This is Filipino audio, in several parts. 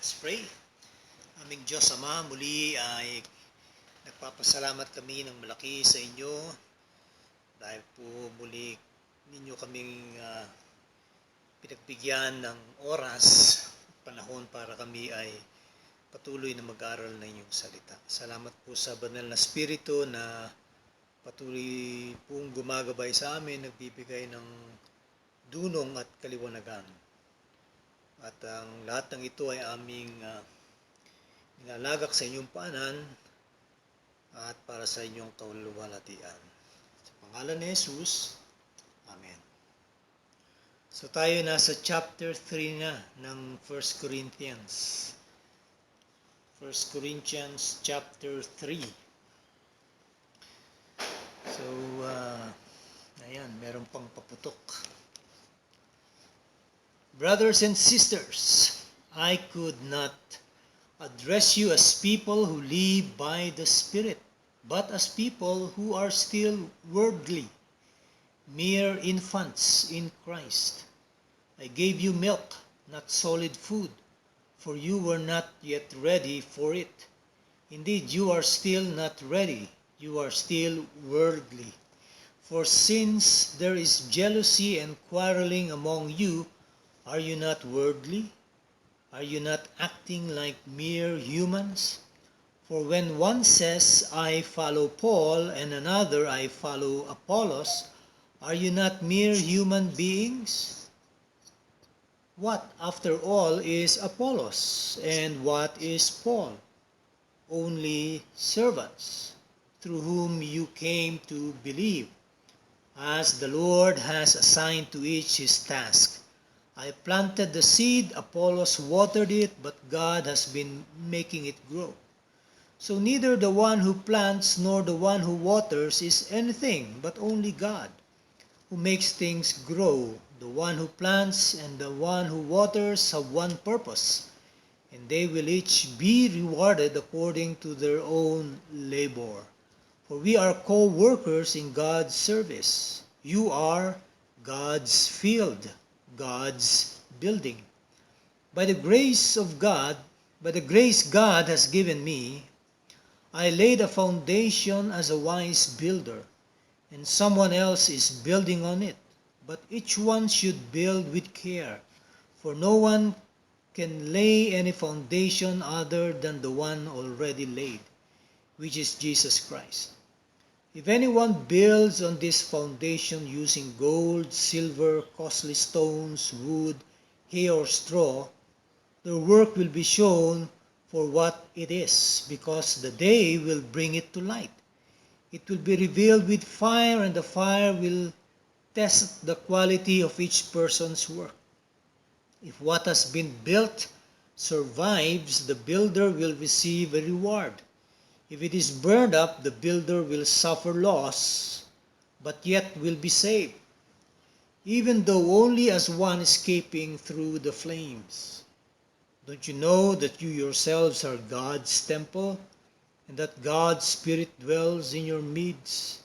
Let's pray. Aming Diyos Ama, muli ay nagpapasalamat kami ng malaki sa inyo dahil po muli ninyo kaming pinagbigyan ng oras, panahon para kami ay patuloy na mag-aral ng inyong salita. Salamat po sa banal na spirito na patuloy pong gumagabay sa amin, nagbibigay ng dunong at kaliwanagan. At ang lahat ng ito ay aming nilalagak sa inyong paanan at para sa inyong kaluwalhatian. Sa pangalan ni Jesus, Amen. So tayo nasa chapter 3 na ng 1 Corinthians. 1 Corinthians chapter 3. So, ayan, meron pang paputok. Brothers and sisters, I could not address you as people who live by the Spirit, but as people who are still worldly, mere infants in Christ. I gave you milk, not solid food, for you were not yet ready for it. Indeed, you are still not ready. You are still worldly. For since there is jealousy and quarreling among you, are you not worldly? Are you not acting like mere humans? For when one says, I follow Paul, and another, I follow Apollos, are you not mere human beings? What, after all, is Apollos, and what is Paul? Only servants, through whom you came to believe, as the Lord has assigned to each his task. I planted the seed, Apollos watered it, but God has been making it grow. So neither the one who plants nor the one who waters is anything, but only God, who makes things grow. The one who plants and the one who waters have one purpose, and they will each be rewarded according to their own labor. For we are co-workers in God's service. You are God's field, God's building. By the grace God has given me, I laid a foundation as a wise builder, and someone else is building on it. But each one should build with care, for no one can lay any foundation other than the one already laid, which is Jesus Christ. If anyone builds on this foundation using gold, silver, costly stones, wood, hay, or straw, their work will be shown for what it is, because the day will bring it to light. It will be revealed with fire, and the fire will test the quality of each person's work. If what has been built survives, the builder will receive a reward. If it is burned up, the builder will suffer loss, but yet will be saved, even though only as one escaping through the flames. Don't you know that you yourselves are God's temple, and that God's Spirit dwells in your midst?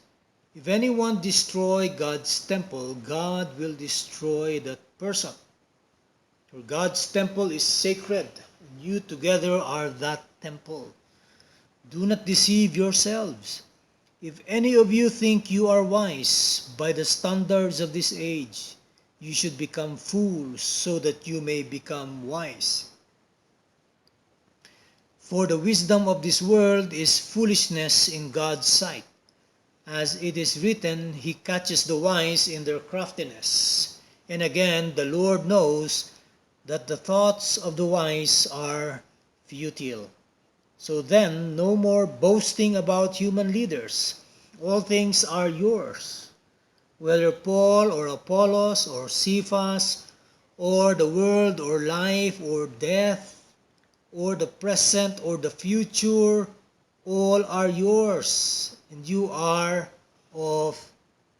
If anyone destroy God's temple, God will destroy that person. For God's temple is sacred, and you together are that temple. Do not deceive yourselves. If any of you think you are wise by the standards of this age, you should become fools so that you may become wise. For the wisdom of this world is foolishness in God's sight. As it is written, He catches the wise in their craftiness. And again, the Lord knows that the thoughts of the wise are futile. So then, no more boasting about human leaders. All things are yours, whether Paul or Apollos or Cephas, or the world or life or death, or the present or the future, all are yours, and you are of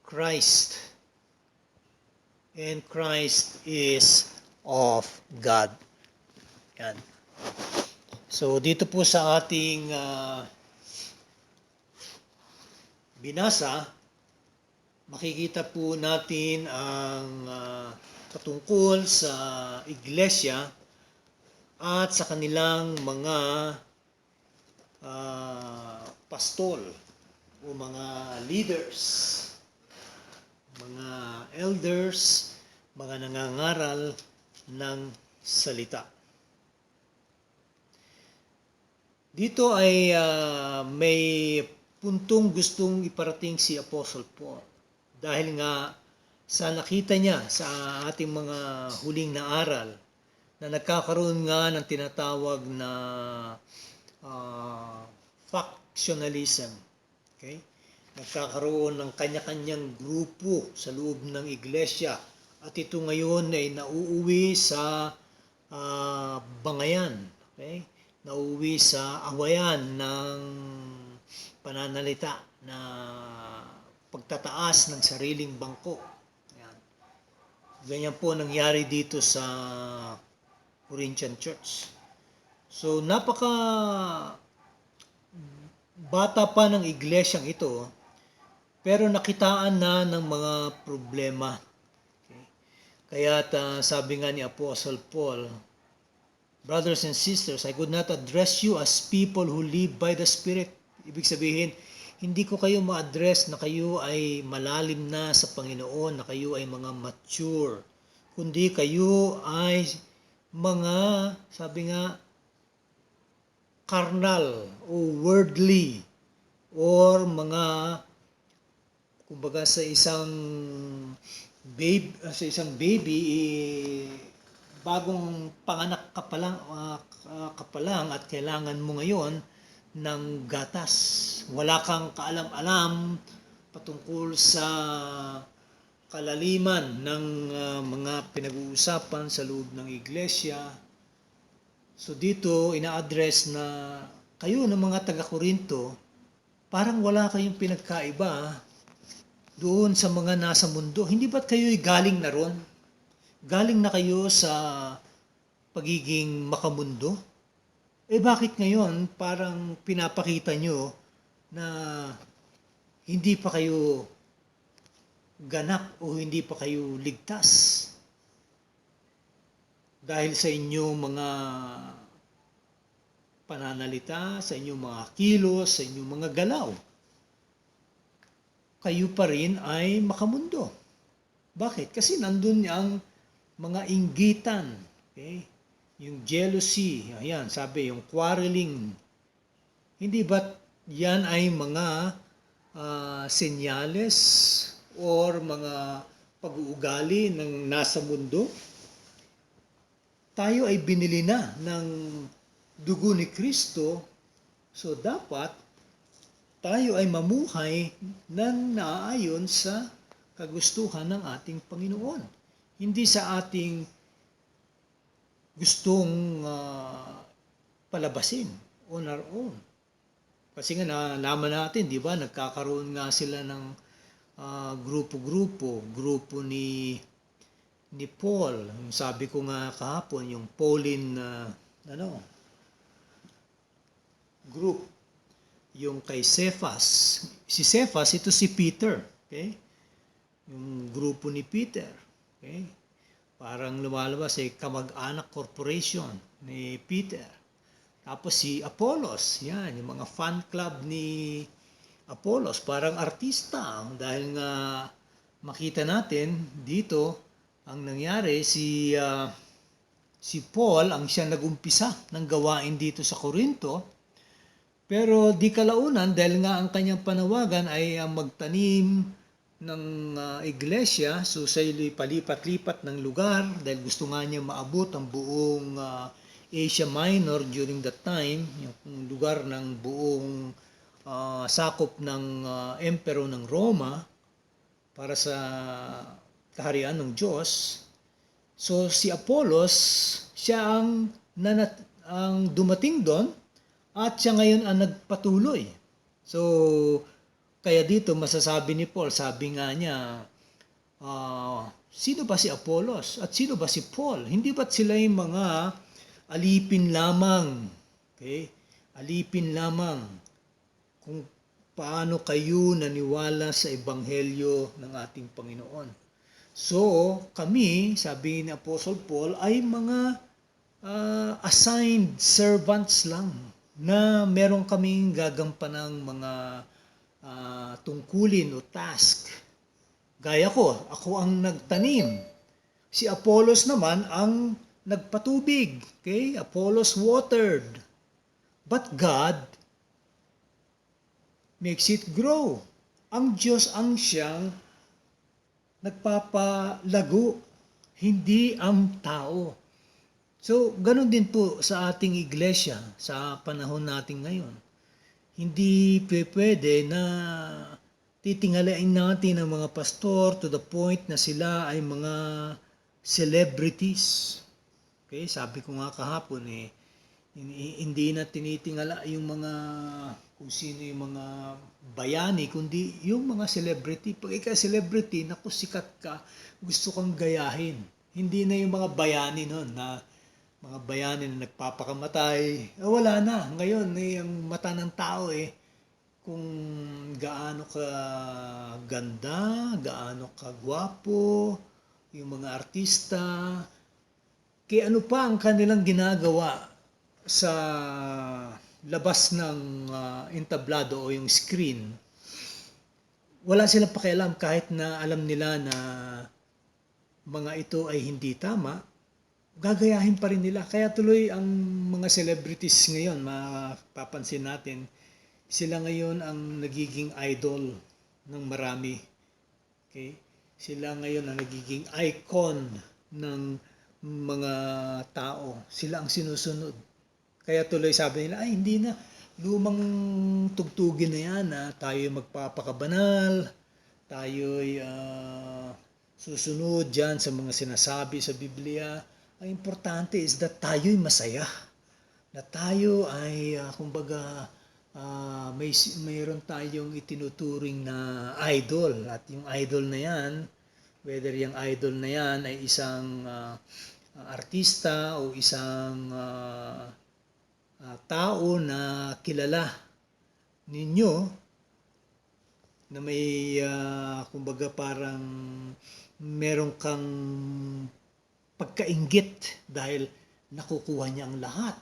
Christ, and Christ is of God. Yan. So dito po sa ating binasa, makikita po natin ang patungkol sa iglesia at sa kanilang mga pastol o mga leaders, mga elders, mga nangangaral ng salita. Dito ay may puntong gustong iparating si Apostle Paul. Dahil nga sa nakita niya sa ating mga huling na aral na nagkakaroon nga ng tinatawag na factionalism. Okay? Nagkakaroon ng kanya-kanyang grupo sa loob ng iglesia at ito ngayon ay nauuwi sa bangayan. Okay? Nauuwi sa awayan ng pananalita na pagtataas ng sariling bangko. Ayan. Ganyan po nangyari dito sa Corinthian Church. So napaka bata pa ng iglesyang ito, pero nakitaan na ng mga problema. Okay? Kaya sabi nga ni Apostle Paul, brothers and sisters, I could not address you as people who live by the Spirit. Ibig sabihin, hindi ko kayo ma-address na kayo ay malalim na sa Panginoon, na kayo ay mga mature. Kundi kayo ay mga, sabi nga, carnal o worldly or mga, kumbaga sa isang baby, bagong panganak ka pa lang at kailangan mo ngayon ng gatas. Wala kang kaalam-alam patungkol sa kalaliman ng mga pinag-uusapan sa loob ng iglesia. So dito ina-address na kayo ng mga taga-Korinto, parang wala kayong pinagkaiba doon sa mga nasa mundo. Hindi ba't kayo'y galing na ron? Galing na kayo sa pagiging makamundo? Bakit ngayon parang pinapakita nyo na hindi pa kayo ganap o hindi pa kayo ligtas? Dahil sa inyong mga pananalita, sa inyong mga kilos, sa inyong mga galaw, kayo pa rin ay makamundo. Bakit? Kasi nandun ang mga inggitan, okay? Yung jealousy, ayan, sabi, yung quarreling. Hindi ba't yan ay mga senyales or mga pag-uugali ng nasa mundo? Tayo ay binili na ng dugo ni Kristo, so dapat tayo ay mamuhay ng naaayon sa kagustuhan ng ating Panginoon. Hindi sa ating gustong palabasin on our own. Kasi nga nalaman natin, di ba, nagkakaroon nga sila ng grupo ni Paul. Sabi ko nga kahapon, yung Pauline group. Yung kay Cephas. Si Cephas, ito si Peter. Okay? Yung grupo ni Peter. Okay? Parang lumalabas kamag-anak corporation ni Peter. Tapos si Apollos. Yan, yung mga fan club ni Apollos. Parang artista. Dahil nga makita natin dito, ang nangyari, si Paul ang siya nag-umpisa ng gawain dito sa Corinto. Pero di kalaunan, dahil nga ang kanyang panawagan ay magtanim ng iglesia, so siya palipat-lipat ng lugar dahil gusto nga niya maabot ang buong Asia Minor during that time, yung lugar ng buong sakop ng Emperor ng Roma para sa kaharian ng Diyos. So si Apollos, siya ang dumating doon at siya ngayon ang nagpatuloy. So kaya dito masasabi ni Paul, sabi nga niya, sino ba si Apollos at sino ba si Paul? Hindi ba't sila yung mga alipin lamang? Okay? Alipin lamang kung paano kayo naniwala sa ebanghelyo ng ating Panginoon. So, kami, sabi ni Apostle Paul, ay mga assigned servants lang na meron kaming gagampanang mga tungkulin o task. Gaya ko, ako ang nagtanim. Si Apollos naman ang nagpatubig. Okay? Apollos watered. But God makes it grow. Ang Diyos ang siyang nagpapalago, hindi ang tao. So, ganun din po sa ating iglesia sa panahon natin ngayon. Hindi pwede na titingalain natin ang mga pastor to the point na sila ay mga celebrities. Okay, sabi ko nga kahapon hindi na tinitingala yung mga kung sino yung mga bayani, kundi yung mga celebrity. Pag ikaw celebrity, naku, sikat ka, gusto kang gayahin. Hindi na yung mga bayani noon na mga bayani na nagpapakamatay. Wala na. Ngayon, ang mata ng tao kung gaano ka ganda, gaano ka gwapo, yung mga artista, kaya ano pa ang kanilang ginagawa sa labas ng entablado o yung screen, wala silang pakialam kahit na alam nila na mga ito ay hindi tama, gagayahin pa rin nila. Kaya tuloy ang mga celebrities ngayon, mapapansin natin, sila ngayon ang nagiging idol ng marami. Okay? Sila ngayon ang nagiging icon ng mga tao. Sila ang sinusunod. Kaya tuloy sabi nila, ay hindi na, lumang tugtugin na yan, tayo magpapakabanal, tayo'y susunod dyan sa mga sinasabi sa Biblia. Ang importante is that tayo'y masaya. Na tayo ay, kumbaga, mayroon tayong itinuturing na idol. At yung idol na yan, whether yung idol na yan ay isang artista o isang tao na kilala ninyo, na may, kumbaga parang meron kang pagkainggit dahil nakukuha niya ang lahat.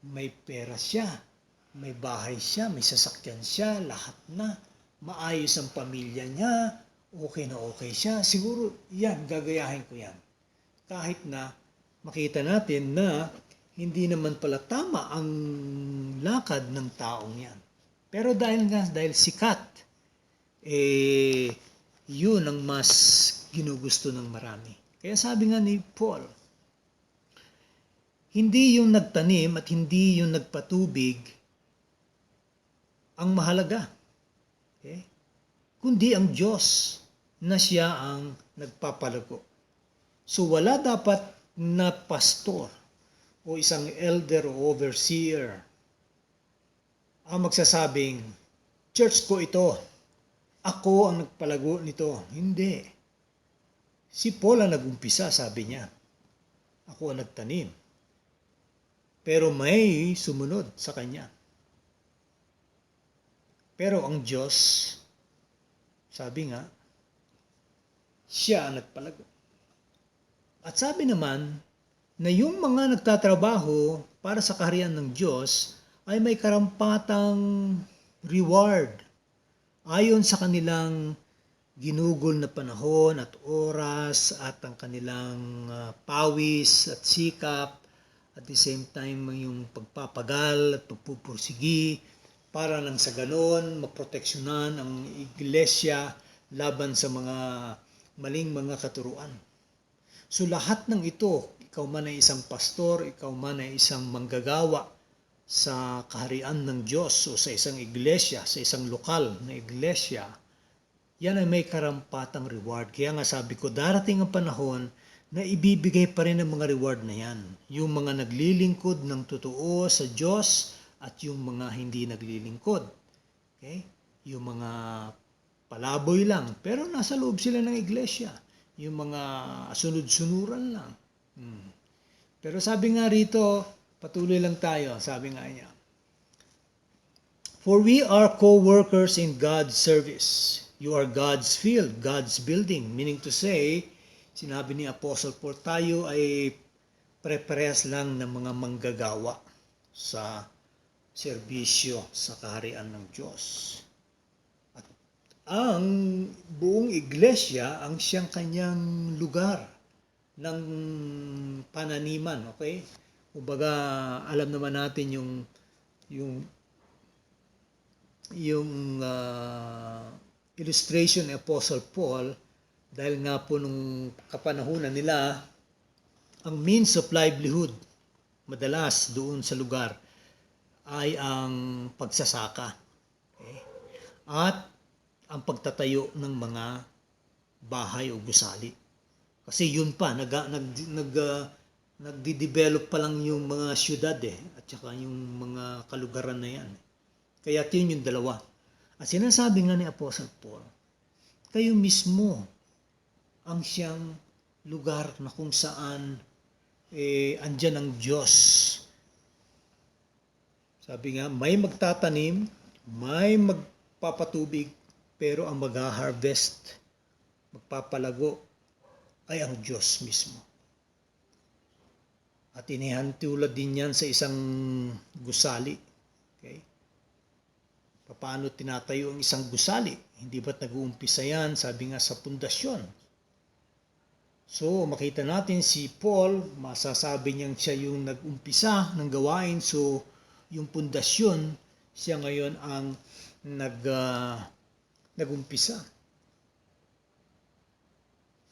May pera siya, may bahay siya, may sasakyan siya, lahat na. Maayos ang pamilya niya, okay na okay siya. Siguro yan, gagayahin ko yan. Kahit na makita natin na hindi naman pala tama ang lakad ng taong yan. Pero dahil sikat, yun ang mas ginugusto ng marami. Kaya sabi nga ni Paul, hindi yung nagtanim at hindi yung nagpatubig ang mahalaga. Okay? Kundi ang Diyos na siya ang nagpapalago. So wala dapat na pastor o isang elder o overseer ang magsasabing, church ko ito, ako ang nagpalago nito. Hindi. Si Paul ang nag-umpisa, sabi niya. Ako ang nagtanim. Pero may sumunod sa kanya. Pero ang Diyos, sabi nga, siya ang nagpalago. At sabi naman na yung mga nagtatrabaho para sa kaharian ng Diyos ay may karampatang reward ayon sa kanilang ginugol na panahon at oras at ang kanilang pawis at sikap, at the same time yung pagpapagal at pagpupursigi para nang sa ganon maproteksyonan ang iglesia laban sa mga maling mga katuruan. So lahat ng ito, ikaw man ay isang pastor, ikaw man ay isang manggagawa sa kaharian ng Diyos o sa isang iglesia, sa isang lokal na iglesia, yan ay may karampatang reward. Kaya nga sabi ko, darating ang panahon na ibibigay pa rin ang mga reward na yan. Yung mga naglilingkod ng totoo sa Diyos at yung mga hindi naglilingkod. Okay? Yung mga palaboy lang, pero nasa loob sila ng iglesia. Yung mga sunod-sunuran lang. Pero sabi nga rito, patuloy lang tayo, sabi nga niya, for we are co-workers in God's service. You are God's field, God's building. Meaning to say, sinabi ni Apostle Paul, tayo ay Pare-parehas lang ng mga manggagawa sa serbisyo sa kaharian ng Diyos. At ang buong iglesia ang siyang kanyang lugar ng pananiman, okay? Kumbaga, alam naman natin yung illustration ni Apostle Paul, dahil nga po nung kapanahunan nila, ang means of livelihood madalas doon sa lugar ay ang pagsasaka. Okay? At ang pagtatayo ng mga bahay o gusali. Kasi yun pa, nagdi-develop pa lang yung mga syudad at saka yung mga kalugaran na yan. Kaya yun yung dalawa. At sinasabi nga ni Apostle Paul, kayo mismo ang siyang lugar na kung saan andyan ang Diyos. Sabi nga, may magtatanim, may magpapatubig, pero ang mag-harvest, magpapalago, ay ang Diyos mismo. At inihantulad din yan sa isang gusali. Okay? Paano tinatayo ang isang gusali? Hindi ba't nag-uumpisa yan? Sabi nga sa pundasyon. So, makita natin si Paul, masasabi niyang siya yung nag-umpisa ng gawain. So, yung pundasyon, siya ngayon ang nag-umpisa.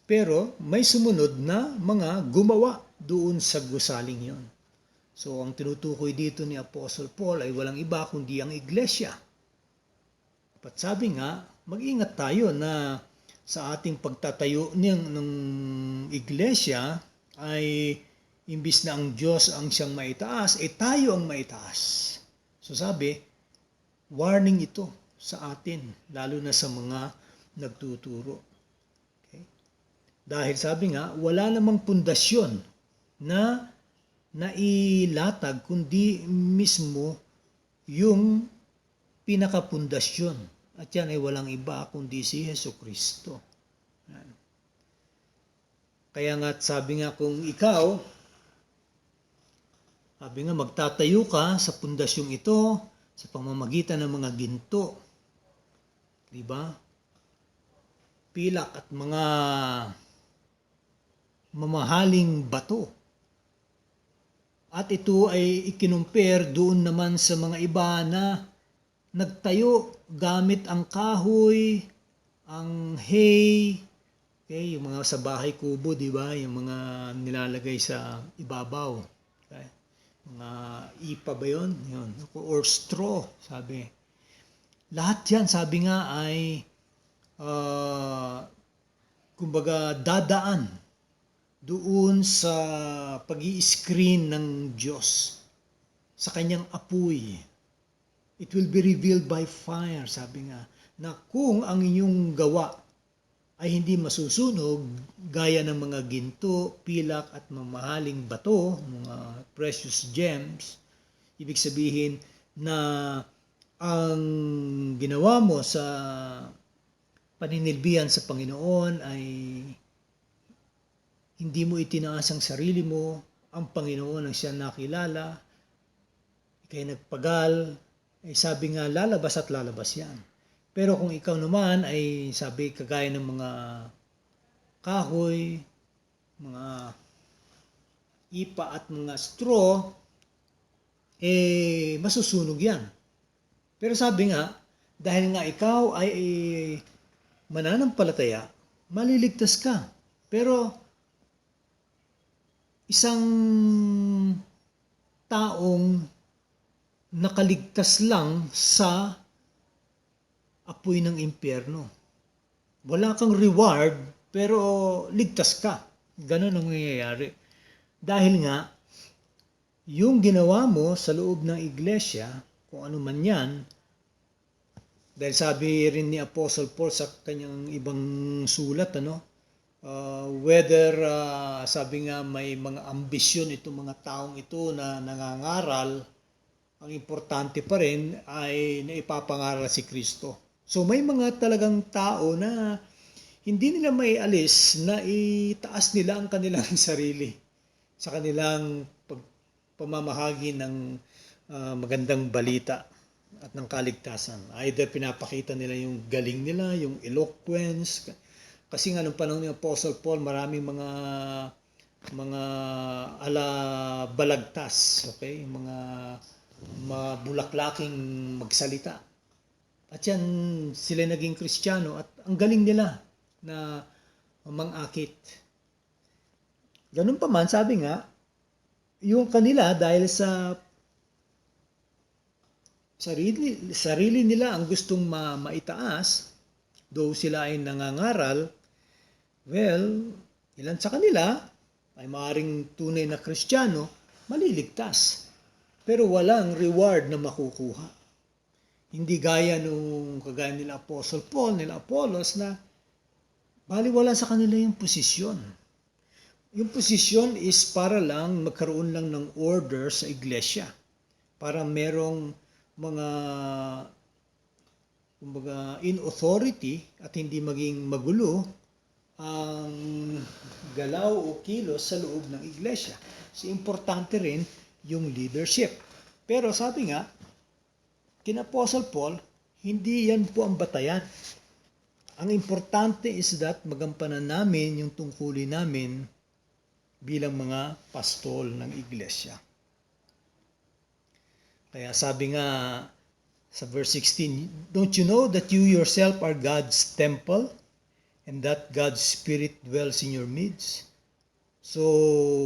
Pero may sumunod na mga gumawa doon sa gusaling yon. So, ang tinutukoy dito ni Apostle Paul ay walang iba kundi ang iglesia. At sabi nga, mag-ingat tayo na sa ating pagtatayo ng iglesia ay imbis na ang Diyos ang siyang maitaas, tayo ang maitaas. So sabi, warning ito sa atin, lalo na sa mga nagtuturo. Okay? Dahil sabi nga, wala namang pundasyon na nailatag, kundi mismo yung pinakapundasyon. At yan ay walang iba kundi si Jesucristo. Kaya nga sabi nga kung ikaw, sabi nga magtatayo ka sa pundasyong ito sa pamamagitan ng mga ginto. Diba? Pilak at mga mamahaling bato. At ito ay ikinumpare doon naman sa mga iba na nagtayo gamit ang kahoy, ang hay, okay, yung mga sa bahay kubo, di ba? Yung mga nilalagay sa ibabaw. Okay? Mga ipa ba yun? Yun. Or straw, sabi. Lahat yan, sabi nga ay kumbaga dadaan doon sa pag-i-screen ng Diyos sa kanyang apoy. It will be revealed by fire, sabi nga, na kung ang inyong gawa ay hindi masusunog gaya ng mga ginto, pilak at mamahaling bato, mga precious gems, ibig sabihin na ang ginawa mo sa paninilbihan sa Panginoon ay hindi mo itinaas ang sarili mo, ang Panginoon ang siya nakilala, ikay nagpagal, ay sabi nga lalabas at lalabas yan. Pero kung ikaw naman ay sabi kagaya ng mga kahoy, mga ipa at mga straw, masusunog yan. Pero sabi nga, dahil nga ikaw ay mananampalataya, maliligtas ka. Pero isang taong nakaligtas lang sa apoy ng impyerno. Wala kang reward, pero ligtas ka. Ganun ang nangyayari. Dahil nga, yung ginawa mo sa loob ng iglesia, kung ano man yan, dahil sabi rin ni Apostle Paul sa kanyang ibang sulat, whether sabi nga may mga ambisyon itong mga taong ito na nangangaral, ang importante pa rin ay naipapangaral si Kristo. So may mga talagang tao na hindi nila may alis na itaas nila ang kanilang sarili. sa kanilang pamamahagi ng magandang balita at ng kaligtasan. Either pinapakita nila yung galing nila, yung eloquence. Kasi nga nung panahon ni Apostle Paul, maraming mga ala balagtas, okay? Mga mabulaklaking magsalita. At yan, sila naging Kristiyano at ang galing nila na mangakit. Ganun pa man, sabi nga, yung kanila dahil sa sarili nila ang gustong maitaas, though sila ay nangangaral, well, ilan sa kanila ay maaaring tunay na Kristiyano, maliligtas. Pero walang reward na makukuha. Hindi gaya nung kagaya nila Apostle Paul, nila Apollos na baliwala sa kanila yung posisyon. Yung posisyon is para lang magkaroon lang ng order sa iglesia. Para merong mga kumbaga in authority at hindi maging magulo ang galaw o kilos sa loob ng iglesia. So importante rin yung leadership. Pero sabi nga, kina Apostle Paul, hindi yan po ang batayan. Ang importante is that magampanan namin yung tungkulin namin bilang mga pastol ng iglesia. Kaya sabi nga sa verse 16, don't you know that you yourself are God's temple and that God's Spirit dwells in your midst? So,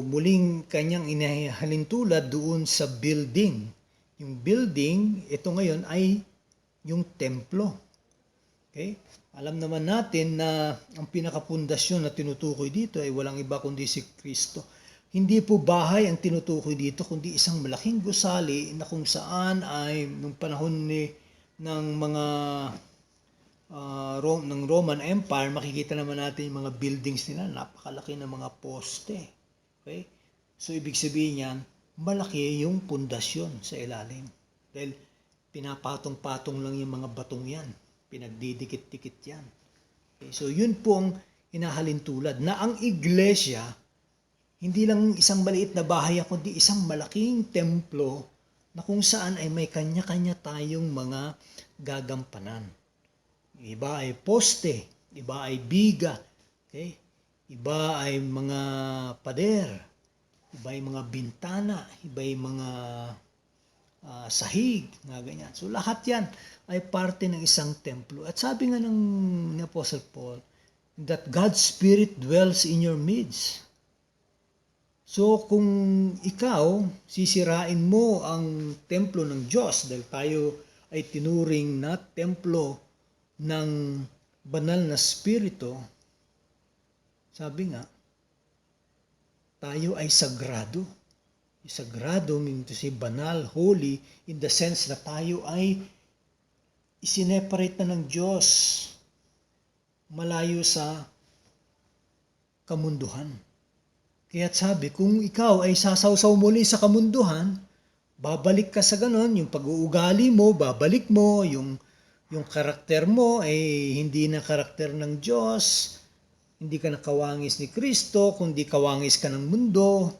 muling kanyang inahalintulad doon sa building. Yung building, ito ngayon ay yung templo. Okay? Alam naman natin na ang pinakapundasyon na tinutukoy dito ay walang iba kundi si Kristo. Hindi po bahay ang tinutukoy dito, kundi isang malaking gusali na kung saan ay nung panahon ng mga ng Roman Empire, makikita naman natin yung mga buildings nila, napakalaki ng mga poste. Okay? So, ibig sabihin yan, malaki yung pundasyon sa ilalim. Dahil pinapatong-patong lang yung mga batong yan. Pinagdidikit-dikit yan. Okay? So, yun po ang inahalintulad na ang iglesia, hindi lang isang maliit na bahay, kundi isang malaking templo na kung saan ay may kanya-kanya tayong mga gagampanan. Iba ay poste, iba ay biga, okay? Iba ay mga pader, iba ay mga bintana, iba ay mga sahig, nga ganyan. So lahat yan ay parte ng isang templo. At sabi nga ng Apostle Paul, that God's Spirit dwells in your midst. So kung ikaw, sisirain mo ang templo ng Diyos dahil tayo ay tinuring na templo ng banal na spirito, sabi nga, tayo ay sagrado. Sagrado means to say banal, holy, in the sense na tayo ay isineparate na ng Diyos malayo sa kamunduhan. Kaya sabi, kung ikaw ay sasawsaw muli sa kamunduhan, babalik ka sa ganon, yung pag-uugali mo, babalik mo, yung karakter mo ay hindi na karakter ng Diyos, hindi ka na kawangis ni Kristo, kundi kawangis ka ng mundo,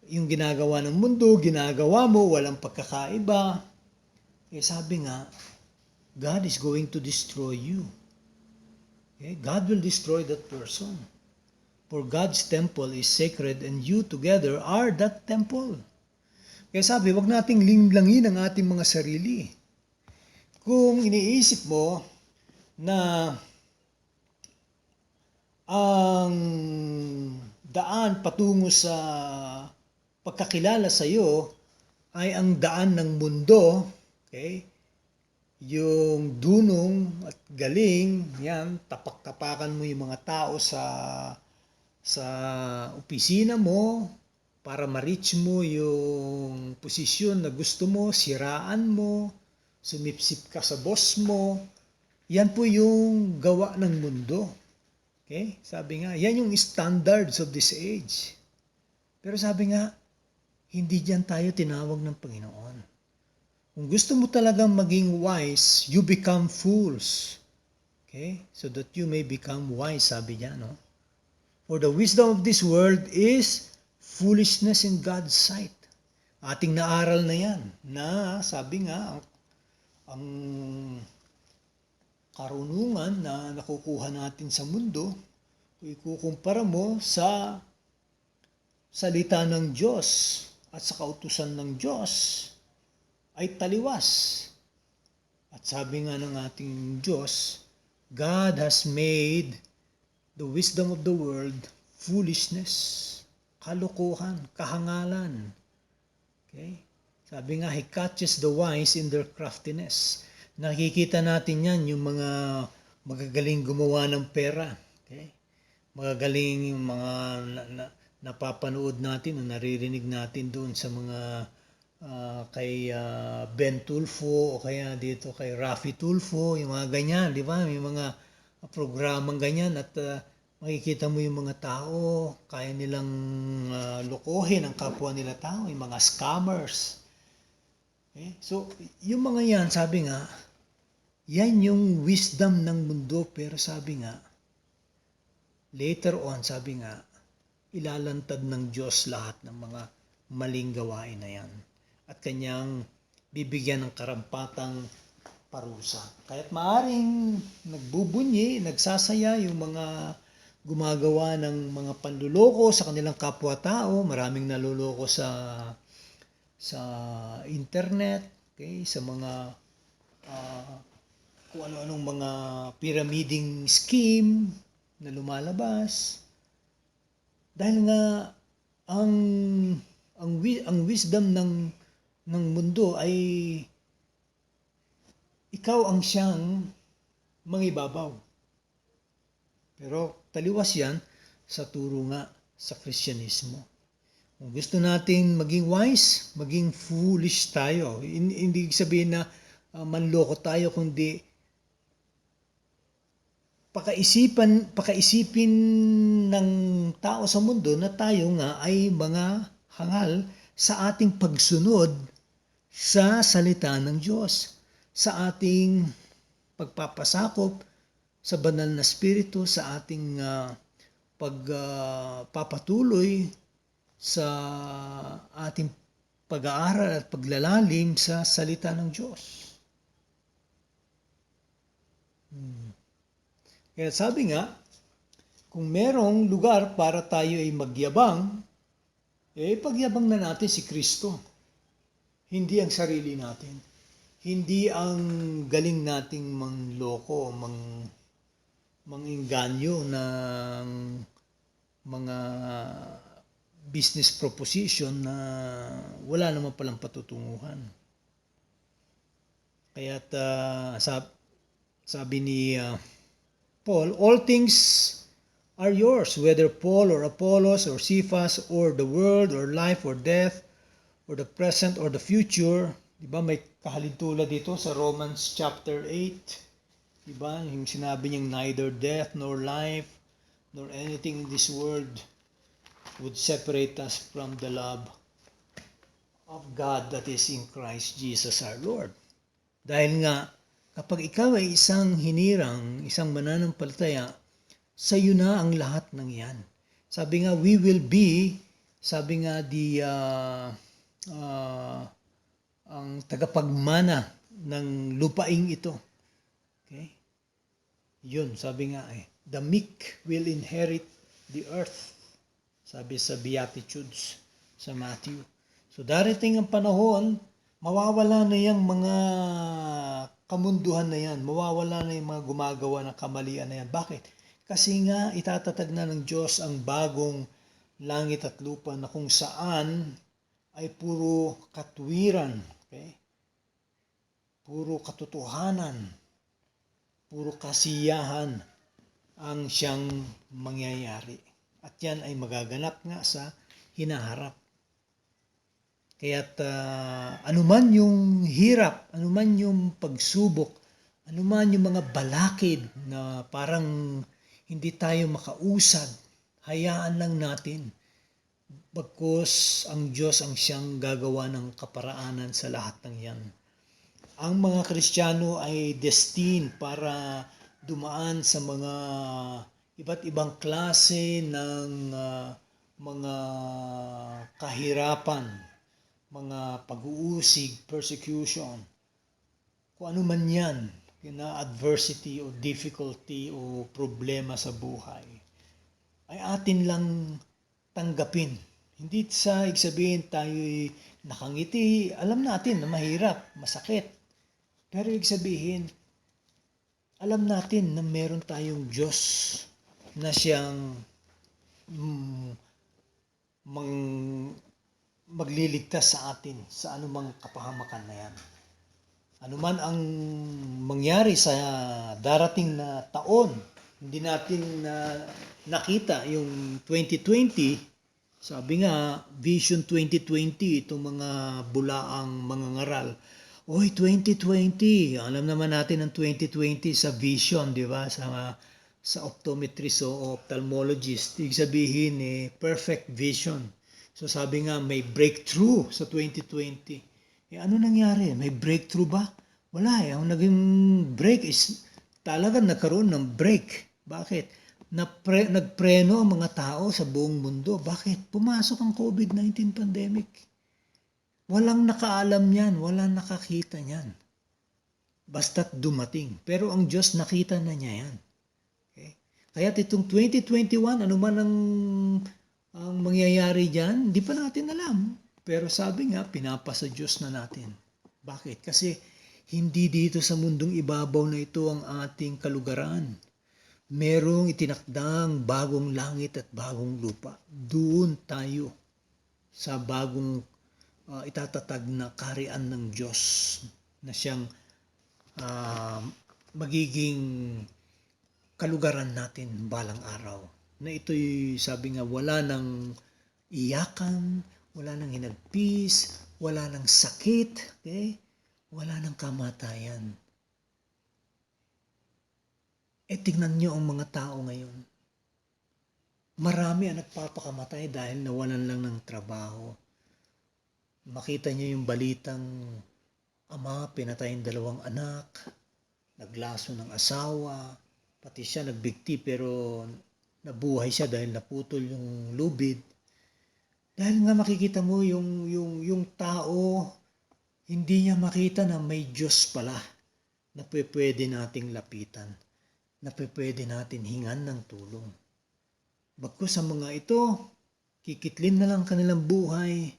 yung ginagawa ng mundo, ginagawa mo, walang pagkakaiba. Eh sabi nga, God is going to destroy you. Okay? God will destroy that person. For God's temple is sacred and you together are that temple. Kaya sabi, wag nating linglangin ang ating mga sarili. Kung iniisip mo na ang daan patungo sa pagkakilala sa iyo ay ang daan ng mundo, okay? Yung dunong at galing, yan, tapak-tapakan mo yung mga tao sa opisina mo para ma-reach mo yung posisyon na gusto mo, siraan mo, sumipsip ka sa boss mo. Yan po yung gawa ng mundo. Okay? Sabi nga, yan yung standards of this age. Pero sabi nga, hindi diyan tayo tinawag ng Panginoon. Kung gusto mo talagang maging wise, you become fools. Okay? So that you may become wise, sabi niya, no? For the wisdom of this world is foolishness in God's sight. Ating naaral na yan, na sabi nga, ang karunungan na nakukuha natin sa mundo, kung ikukumpara mo sa salita ng Diyos at sa kautusan ng Diyos, ay taliwas. At sabi nga ng ating Diyos, God has made the wisdom of the world foolishness, kalokohan, kahangalan. Okay? Sabi nga, He catches the wise in their craftiness. Nakikita natin yan, yung mga magagaling gumawa ng pera. Okay? Magagaling yung mga napapanood natin o naririnig natin doon sa mga kay Ben Tulfo o kaya dito kay Rafi Tulfo, yung mga ganyan, di ba? May mga programang ganyan at makikita mo yung mga tao, kaya nilang lokohin ang kapwa nila tao, yung mga scammers. Okay? So, yung mga yan, sabi nga, yan yung wisdom ng mundo, pero sabi nga, later on, sabi nga, ilalantad ng Diyos lahat ng mga maling gawain na yan. At kanyang bibigyan ng karampatang parusa. Kaya't maaring nagbubunyi, nagsasaya yung mga gumagawa ng mga panluloko sa kanilang kapwa-tao, maraming naluloko sa internet, okay, sa mga kung ano-anong mga pyramiding scheme na lumalabas. Dahil nga ang wisdom ng mundo ay ikaw ang siyang mangibabaw. Pero taliwas yan sa turo nga sa Kristyanismo. Kung gusto natin maging wise, maging foolish tayo. Hindi sabihin na manloko tayo, kundi pakaisipin ng tao sa mundo na tayo nga ay mga hangal sa ating pagsunod sa salita ng Diyos, sa ating pagpapasakop sa banal na spirito, sa ating pagpapatuloy sa ating pag-aaral at paglalalim sa salita ng Diyos. Kaya sabi nga, kung merong lugar para tayo ay magyabang, pagyabang na natin si Kristo. Hindi ang sarili natin. Hindi ang galing nating mangloko, manginganyo ng mga business proposition na wala naman palang patutunguhan. Kaya't sabi ni Paul, all things are yours, whether Paul or Apollos or Cephas or the world or life or death or the present or the future. Diba may kahalintula dito sa Romans chapter 8. Diba yung sinabi niyang neither death nor life nor anything in this world would separate us from the love of God that is in Christ Jesus our Lord. Dahil nga kapag ikaw ay isang hinirang, isang mananampalataya, sa iyo na ang lahat ng yan. Sabi nga, we will be, sabi nga ang tagapagmana ng lupaing ito. Okay? Yun, sabi nga the meek will inherit the earth. Sabi sa Beatitudes sa Matthew. So darating ang panahon, mawawala na yung mga kamunduhan na yan. Mawawala na yung mga gumagawa ng kamalian na yan. Bakit? Kasi nga itatatag na ng Diyos ang bagong langit at lupa na kung saan ay puro katwiran, okay? Puro katotohanan, puro kasiyahan ang siyang mangyayari. At yan ay magaganap nga sa hinaharap. Kaya't anuman yung hirap, anuman yung pagsubok, anuman yung mga balakid na parang hindi tayo makausad, hayaan lang natin. Bagkus ang Diyos ang siyang gagawa ng kaparaanan sa lahat ng yan. Ang mga Kristiyano ay destined para dumaan sa mga iba't ibang klase ng mga kahirapan, mga pag-uusig, persecution, kung ano man yan, na adversity o difficulty o problema sa buhay, ay atin lang tanggapin. Hindi sa sabihin tayo'y nakangiti, alam natin na mahirap, masakit. Pero ibig sabihin, alam natin na meron tayong Diyos na siyang mm, mang, magliligtas sa atin sa anumang kapahamakan na yan. Ano man ang mangyari sa darating na taon, hindi natin nakita yung 2020, sabi nga, Vision 2020, itong mga bulaang mga ngaral. Oy, 2020, alam naman natin ang 2020 sa vision, di ba? Sa optometrist o ophthalmologist, ibig sabihin perfect vision. So sabi nga, may breakthrough sa 2020. Ano nangyari? May breakthrough ba? Wala eh. Ang naging break is talagang nagkaroon ng break. Bakit? Nagpreno ang mga tao sa buong mundo. Bakit? Pumasok ang COVID-19 pandemic. Walang nakaalam niyan, walang nakakita niyan. Basta't dumating. Pero ang Diyos nakita na niya yan. Okay? Kaya itong 2021, ano man ang mangyayari diyan, hindi pa natin alam. Pero sabi nga, pinapasa Diyos na natin. Bakit? Kasi hindi dito sa mundong ibabaw na ito ang ating kalugaran. Merong itinakdang bagong langit at bagong lupa. Doon tayo sa bagong itatatag na kaharian ng Diyos na siyang magiging kalugaran natin balang araw. Na ito'y sabi nga wala nang iyakan, wala nang hinagpis, wala nang sakit, okay? Wala nang kamatayan. Tingnan nyo ang mga tao ngayon. Marami ang nagpapakamatay dahil nawalan lang ng trabaho. Makita nyo yung balitang ama pinatay ang 2 anak, naglaso ng asawa, pati siya nagbigti pero nabuhay siya dahil naputol yung lubid. Dahil nga makikita mo yung tao, hindi niya makita na may Diyos pala na pwede nating lapitan, na pwede natin hingan ng tulong. Bagkus sa mga ito, kikitlin na lang kanilang buhay,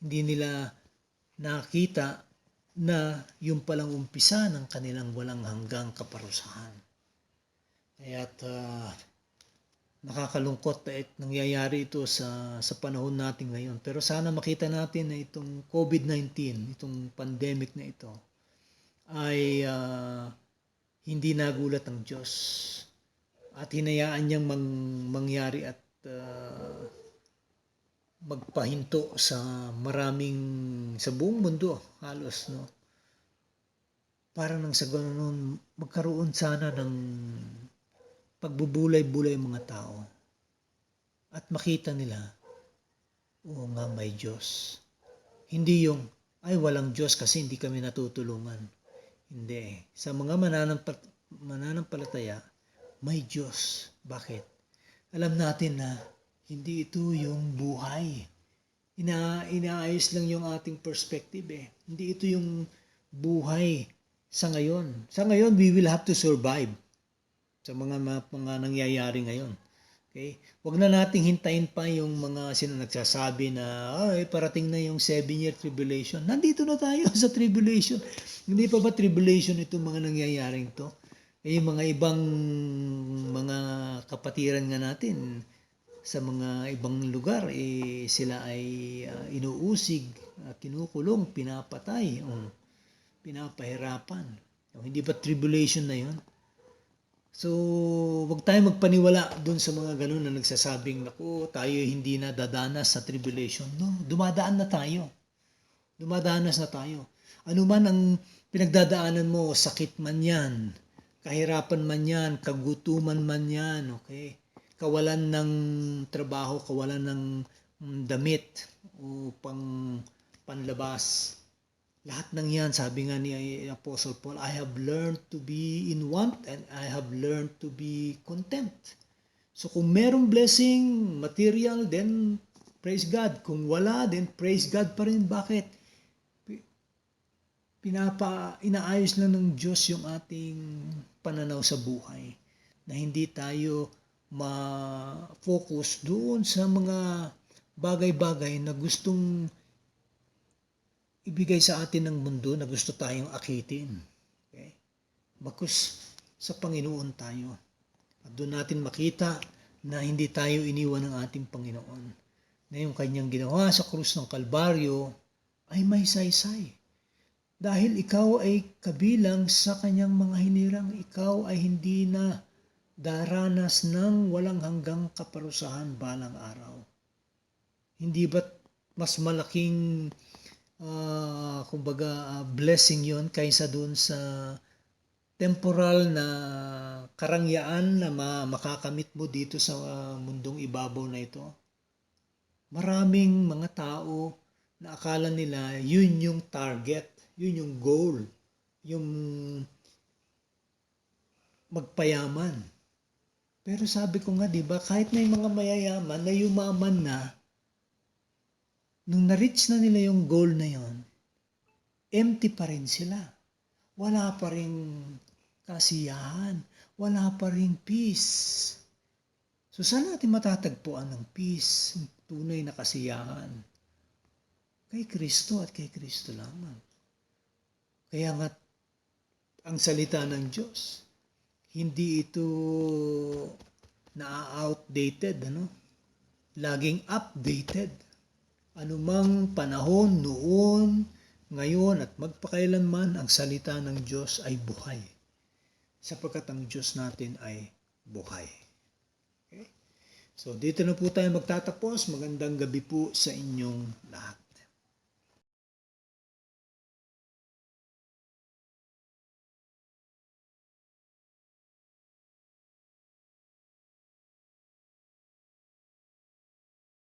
hindi nila nakita na yung palang umpisa ng kanilang walang hanggang kaparusahan. Kaya't nakakalungkot at nangyayari ito sa panahon natin ngayon. Pero sana makita natin na itong COVID-19, itong pandemic na ito, ay hindi nagulat ang Diyos. At hinayaan niyang mangyari at magpahinto sa sa buong mundo halos, no? Para nang sa ganoon magkaroon sana ng pagbubulay-bulay mga tao at makita nila, oo nga may Diyos. Hindi yung, ay walang Diyos kasi hindi kami natutulungan. Hindi. Sa mga mananampalataya, may Diyos. Bakit? Alam natin na hindi ito yung buhay. Inaayos lang yung ating perspective eh. Hindi ito yung buhay sa ngayon. Sa ngayon, we will have to survive sa mga nangyayari ngayon. Okay? Huwag na nating hintayin pa yung mga nagsasabi na ay parating na yung 7-year tribulation. Nandito na tayo sa tribulation. Hindi pa ba tribulation itong mga nangyayaring to? Yung mga ibang mga kapatiran nga natin sa mga ibang lugar, sila ay inuusig, kinukulong, pinapatay, pinapahirapan. Hindi ba tribulation na yun? So, wag tayo magpaniwala dun sa mga ganun na nagsasabing, naku, tayo hindi na dadanas sa tribulation. No, dumadaan na tayo. Dumadanas na tayo. Ano man ang pinagdadaanan mo, sakit man yan, kahirapan man yan, kagutuman man yan, okay? Kawalan ng trabaho, kawalan ng damit o panlabas. Lahat ng yan, sabi nga ni Apostle Paul, I have learned to be in want and I have learned to be content. So kung merong blessing, material, then praise God. Kung wala, then praise God pa rin. Bakit? Inaayos lang ng Diyos yung ating pananaw sa buhay. Na hindi tayo ma-focus doon sa mga bagay-bagay na gustong ibigay sa atin ng mundo, na gusto tayong akitin. Okay? Bagkus sa Panginoon tayo. At doon natin makita na hindi tayo iniwan ng ating Panginoon. Na yung kanyang ginawa sa krus ng Kalbaryo ay may saysay. Dahil ikaw ay kabilang sa kanyang mga hinirang, ikaw ay hindi na daranas ng walang hanggang kaparusahan balang araw. Hindi ba't mas malaking blessing yon kaysa doon sa temporal na karangyaan na makakamit mo dito sa mundong ibabaw na ito? Maraming mga tao na akala nila yun yung target, yun yung goal, yung magpayaman. Pero sabi ko nga, di ba, kahit may mga mayayaman na yumaman na, nung na-reach na nila yung goal na yon, empty pa rin sila. Wala pa rin kasiyahan, wala pa rin peace. So saan natin matatagpuan ng peace, tunay na kasiyahan? Kay Kristo at kay Kristo lamang. Kaya nga, ang salita ng Diyos, hindi ito na-outdated, laging updated. Anumang panahon noon, ngayon at magpakailanman, ang salita ng Diyos ay buhay. Sapagkat ang Diyos natin ay buhay. Okay? So dito na po tayo magtatapos. Magandang gabi po sa inyong lahat.